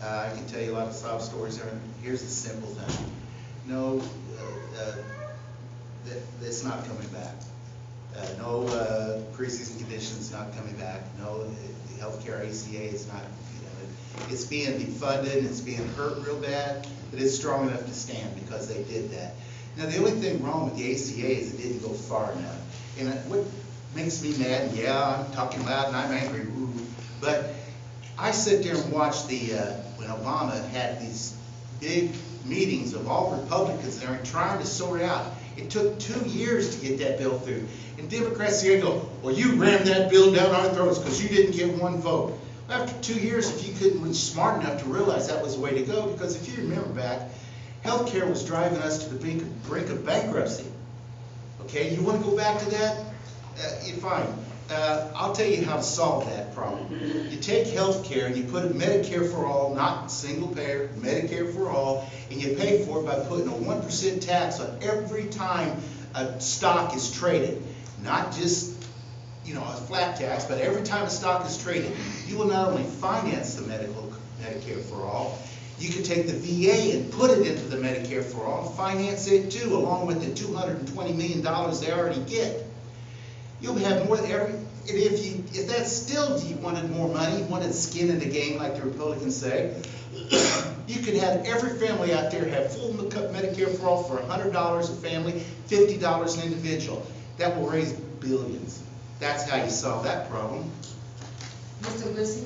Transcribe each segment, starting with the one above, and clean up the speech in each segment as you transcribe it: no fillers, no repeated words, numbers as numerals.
I can tell you a lot of sob stories there. Here's the simple thing. No, it's not coming back. No pre-existing conditions not coming back. No, the healthcare ACA is not, it's being defunded, it's being hurt real bad, but it's strong enough to stand because they did that. Now, the only thing wrong with the ACA is it didn't go far enough. And what makes me mad, and yeah, I'm talking loud and I'm angry, but I sit there and watch when Obama had these big meetings of all Republicans there and trying to sort it out. It took 2 years to get that bill through. And Democrats here go, well, you rammed that bill down our throats because you didn't get one vote. After 2 years, if you couldn't be smart enough to realize that was the way to go, because if you remember back, healthcare was driving us to the brink of bankruptcy. Okay, you want to go back to that? Fine. I'll tell you how to solve that problem. You take healthcare and you put it Medicare for all, not single payer, Medicare for all, and you pay for it by putting a 1% tax on every time a stock is traded. Not just, a flat tax, but every time a stock is traded. You will not only finance the Medicare for all, you can take the VA and put it into the Medicare for all, finance it too, along with the $220 million they already get. You'll have more than and if that's still, you wanted more money, you wanted skin in the game like the Republicans say, you could have every family out there have full Medicare for all for $100 a family, $50 an individual. That will raise billions. That's how you solve that problem. Mr. Lissy?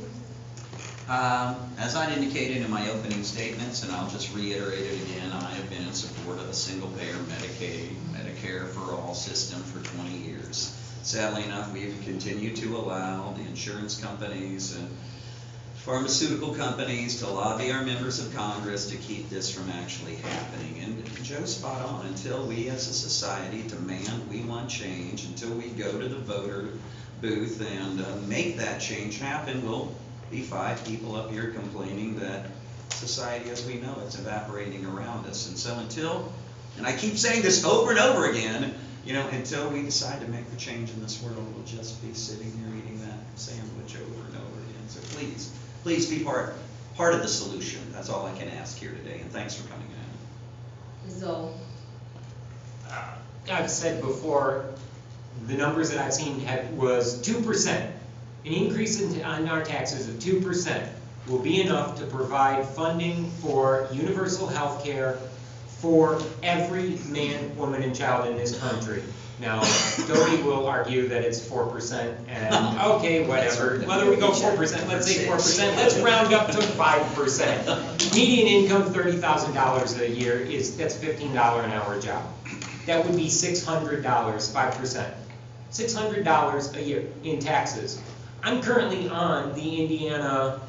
As I indicated in my opening statements, and I'll just reiterate it again, I have been in support of a single-payer Medicaid, Medicare for all system for 20 years. Sadly enough, we've continued to allow the insurance companies and pharmaceutical companies to lobby our members of Congress to keep this from actually happening. And Joe's spot on. Until we as a society demand we want change, until we go to the voter booth and make that change happen, we'll be 5 people up here complaining that society as we know it's evaporating around us. And so until, and I keep saying this over and over again, until we decide to make the change in this world, we'll just be sitting here eating that sandwich over and over again. So please be part of the solution. That's all I can ask here today, and thanks for coming in. Zoe? I've said before, the numbers that I've seen was 2%. An increase on our taxes of 2% will be enough to provide funding for universal health care for every man, woman, and child in this country. Now, Toby will argue that it's 4%, and okay, whatever. Whether we go 4%, let's say 4%, let's round up to 5%. Median income, $30,000 a year, that's a $15 an hour job. That would be $600, 5%. $600 a year in taxes. I'm currently on the Indiana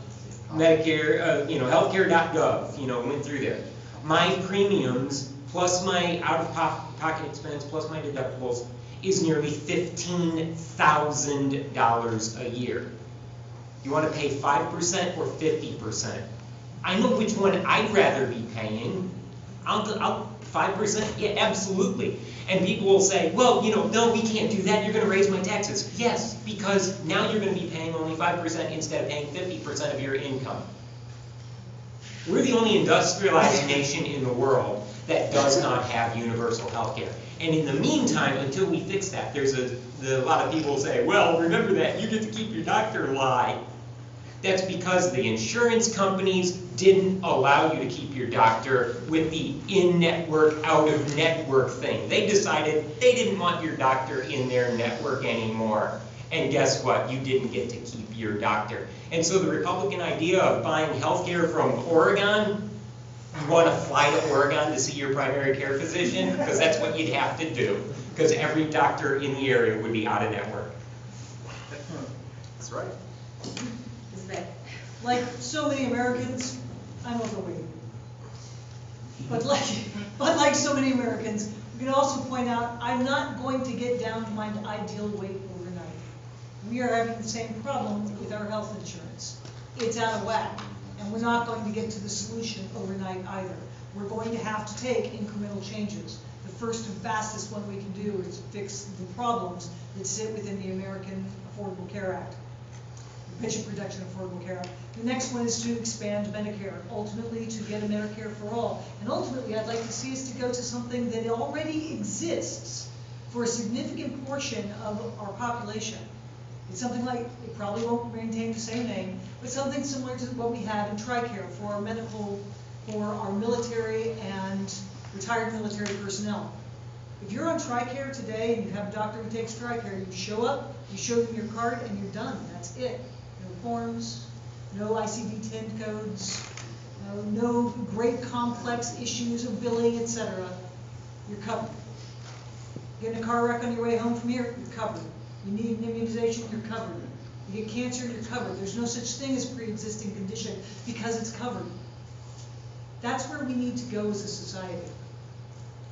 Medicare, healthcare.gov, went through there. My premiums plus my out-of-pocket expense plus my deductibles is nearly $15,000 a year. You want to pay 5% or 50%? I know which one I'd rather be paying. I'll 5%? Yeah, absolutely. And people will say, well, no, we can't do that. You're going to raise my taxes. Yes, because now you're going to be paying only 5% instead of paying 50% of your income. We're the only industrialized nation in the world that does not have universal health care. And in the meantime, until we fix that, there's a lot of people say, well, remember that, you get to keep your doctor lie. That's because the insurance companies didn't allow you to keep your doctor with the in-network, out-of-network thing. They decided they didn't want your doctor in their network anymore. And guess what? You didn't get to keep your doctor. And so the Republican idea of buying health care from Oregon, you want to fly to Oregon to see your primary care physician? Because that's what you'd have to do. Because every doctor in the area would be out of network. That's right. Like so many Americans, I'm overweight. But like so many Americans, we can also point out I'm not going to get down to my ideal weight overnight. We are having the same problem with our health insurance. It's out of whack, and we're not going to get to the solution overnight either. We're going to have to take incremental changes. The first and fastest one we can do is fix the problems that sit within the American Affordable Care Act. Patient Protection Affordable Care Act. The next one is to expand Medicare, ultimately to get a Medicare for all. And ultimately, I'd like to see us to go to something that already exists for a significant portion of our population. It's something like, it probably won't maintain the same name, but something similar to what we have in TRICARE for our medical, for our military and retired military personnel. If you're on TRICARE today and you have a doctor who takes TRICARE, you show up, you show them your card, and you're done. That's it. No forms, no ICD-10 codes, no great complex issues of billing, etc. You're covered. Get in a car wreck on your way home from here, you're covered. You need an immunization, you're covered. You get cancer, you're covered. There's no such thing as pre-existing condition because it's covered. That's where we need to go as a society.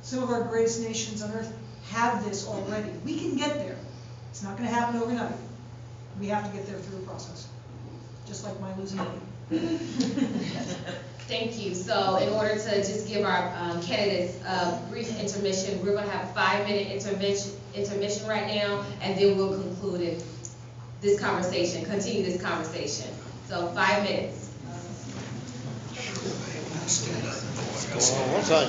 Some of our greatest nations on earth have this already. We can get there. It's not going to happen overnight. We have to get there through a process. Just like my losing weight. Thank you. So in order to just give our candidates a brief intermission, we're going to have a 5-minute intermission right now, and then we'll conclude this conversation, continue this conversation. So 5 minutes. What's that?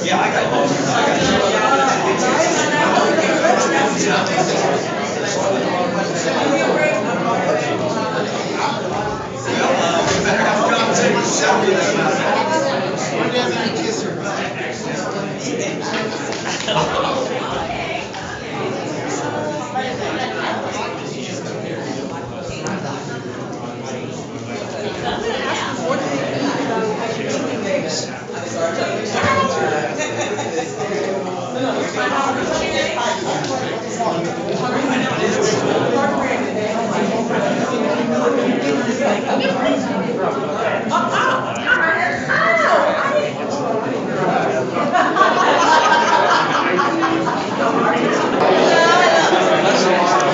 Yeah, I got we better have a conversation. Why doesn't he kiss her butt?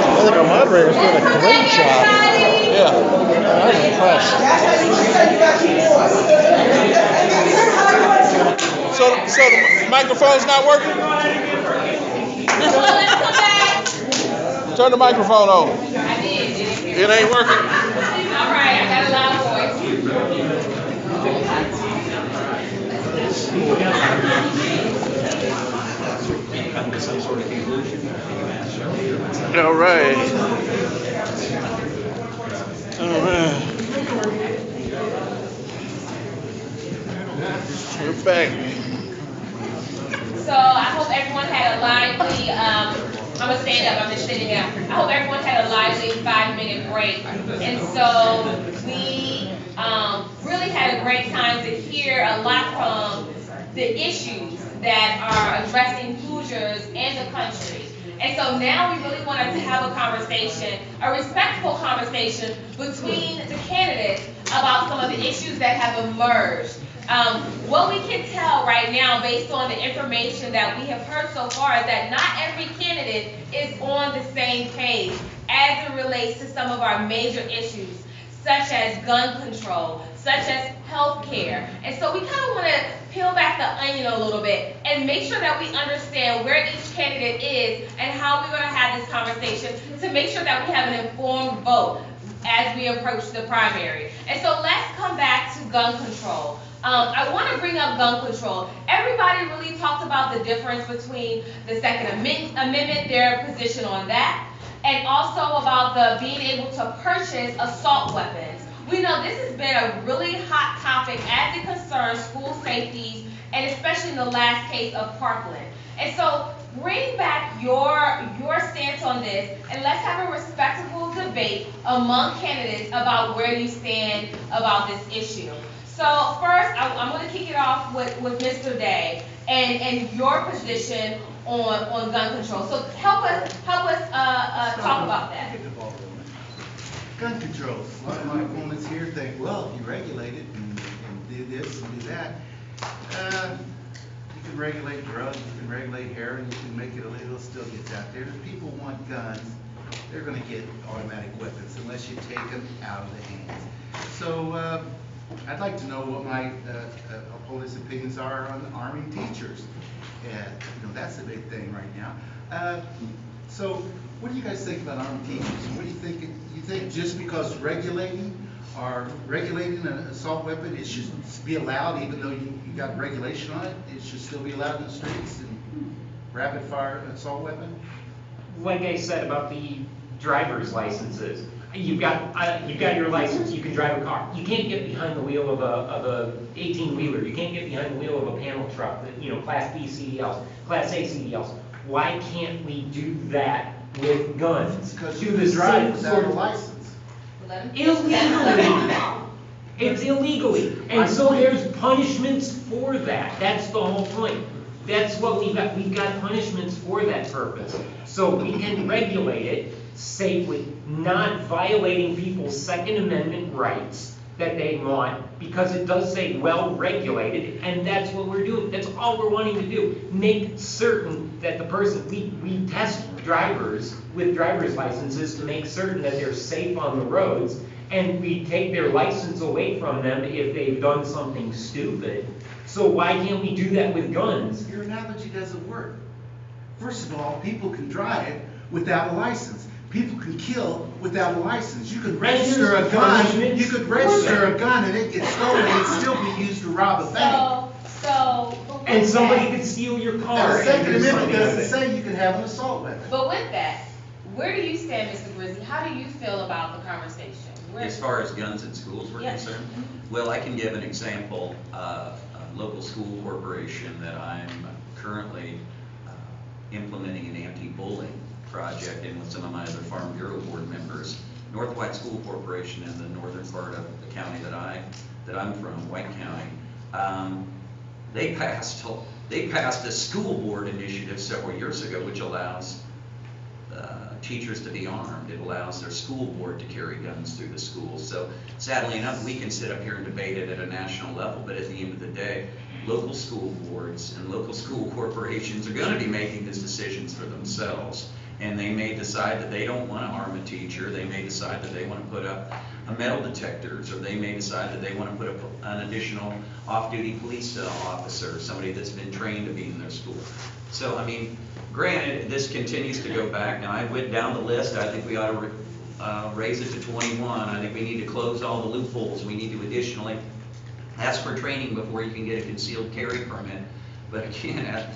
I think our moderator's doing a great job. Yeah, I'm impressed. So the microphone's not working? Turn the microphone on. I did. It ain't working? All right, I got a loud voice. Come to some sort of conclusion. All right. All right. We're back. So I hope everyone had a lively, I'm gonna stand up, I'm just sitting down. I hope everyone had a lively 5-minute break. And so we really had a great time to hear a lot from the issues that are addressing Hoosiers and the country. And so now we really wanted to have a conversation, a respectful conversation between the candidates about some of the issues that have emerged. What we can tell right now, based on the information that we have heard so far, is that not every candidate is on the same page as it relates to some of our major issues, such as gun control, such as health care. And so we kind of want to peel back the onion a little bit and make sure that we understand where each candidate is and how we're going to have this conversation to make sure that we have an informed vote as we approach the primary. And so let's come back to gun control. I want to bring up gun control. Everybody really talked about the difference between the Second Amendment, their position on that, and also about the being able to purchase assault weapons. We know this has been a really hot topic as it concerns school safety, and especially in the last case of Parkland. And so bring back your stance on this, and let's have a respectable debate among candidates about where you stand about this issue. So first, I'm going to kick it off with Mr. Day and your position on gun control. So help us talk about that. Gun control. A lot of my opponents here think, well, if you regulate it and do this and do that, you can regulate drugs, you can regulate heroin, you can make it illegal, it still gets out there. If people want guns, they're going to get automatic weapons unless you take them out of the hands. So I'd like to know what my opponents' opinions are on arming teachers. And, that's the big thing right now. So what do you guys think about armed teachers? What do you think? You think just because regulating an assault weapon, it should be allowed even though you got regulation on it? It should still be allowed in the streets and rapid fire assault weapon? Like I said about the driver's licenses, you've got your license, you can drive a car. You can't get behind the wheel of a 18-wheeler. You can't get behind the wheel of a panel truck, Class B CDLs, Class A CDLs. Why can't we do that with guns? Because To you the can drive sue without a license. illegally. It's illegally, and so there's punishments for that. That's the whole point. That's what we've got. We've got punishments for that purpose. So we can regulate it safely, not violating people's Second Amendment rights that they want, because it does say well regulated, and that's what we're doing. That's all we're wanting to do. Make certain that the person, we test drivers with driver's licenses to make certain that they're safe on the roads, and we take their license away from them if they've done something stupid. So why can't we do that with guns? Your analogy doesn't work. First of all, people can drive without a license. People can kill without a license. You could register a gun. You could register a gun and it gets stolen. It'd still be used to rob a bank. And somebody could steal your car. The Second and do Amendment something doesn't with it. say you can have an assault weapon. But with that, where do you stand, Mr. Grizzly? How do you feel about the conversation? As far as guns in schools were Yes. concerned, well, I can give an example. A local school corporation that I'm currently implementing an anti-bullying project in with some of my other Farm Bureau board members. North White School Corporation in the northern part of the county that I'm from, White County. They passed a school board initiative several years ago, which allows teachers to be armed. It allows their school board to carry guns through the schools. So sadly enough, we can sit up here and debate it at a national level, but at the end of the day, local school boards and local school corporations are going to be making these decisions for themselves. And they may decide that they don't want to harm a teacher. They may decide that they want to put up metal detectors, or they may decide that they want to put up an additional off-duty police officer, somebody that's been trained to be in their school. So, I mean, granted, this continues to go back. Now, I went down the list. I think we ought to raise it to 21. I think we need to close all the loopholes. We need to additionally ask for training before you can get a concealed carry permit. But again, at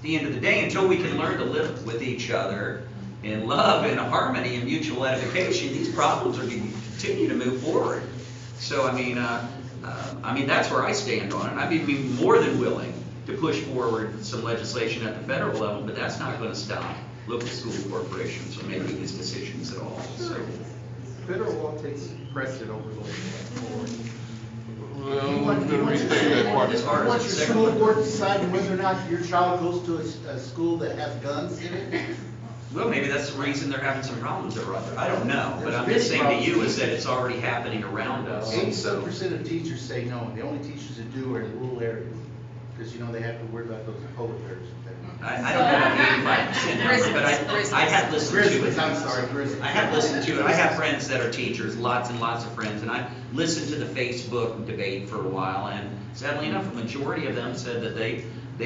the end of the day, until we can learn to live with each other in love and harmony and mutual edification, these problems are going to continue to move forward. So, I mean, that's where I stand on it. I'd be more than willing to push forward some legislation at the federal level, but that's not going to stop local school corporations from making these decisions at all. So, Federal law takes precedent over the local. You want your school board deciding whether or not your child goes to a school that has guns in it? well, maybe that's the reason they're having some problems over there. I don't know, but I'm just saying to you is that it's already happening around us. 87% of teachers say no, and the only teachers that do are in rural areas, because they have to worry about those polar bears. I don't have an 85% number, but I have listened to Grizzlies, it. I'm sorry, Grizzlies. I have listened to it. I have friends that are teachers, lots and lots of friends, and I listened to the Facebook debate for a while, and sadly enough, a majority of them said that they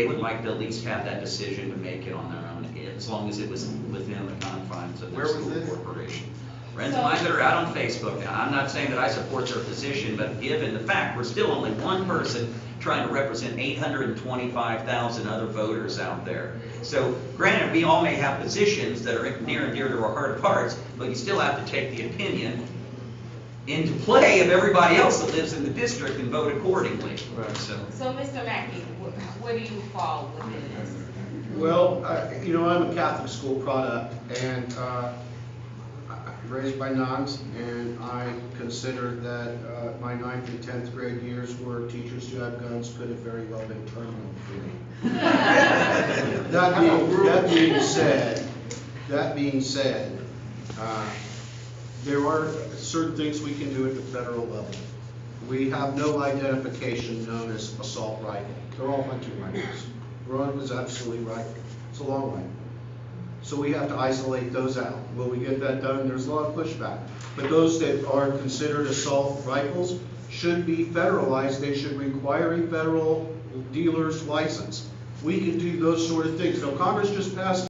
would like to at least have that decision to make it on their own, as long as it was within the confines of their school corporation. Friends of mine that are out on Facebook. Now, I'm not saying that I support their position, but given the fact we're still only one person trying to represent 825,000 other voters out there. So granted, we all may have positions that are near and dear to our heart of hearts, but you still have to take the opinion into play of everybody else that lives in the district and vote accordingly. Right. So Mr. Mackey, where do you fall within this? Well, I'm a Catholic school product, and raised by nuns, and I consider that my 9th and 10th grade years where teachers who have guns could have very well been terminal for me. That being said, there are certain things we can do at the federal level. We have no identification known as assault rifle. They're all hunting rifles. Ron was absolutely right. It's a long way. So we have to isolate those out. Will we get that done? There's a lot of pushback. But those that are considered assault rifles should be federalized. They should require a federal dealer's license. We can do those sort of things. Now, Congress just passed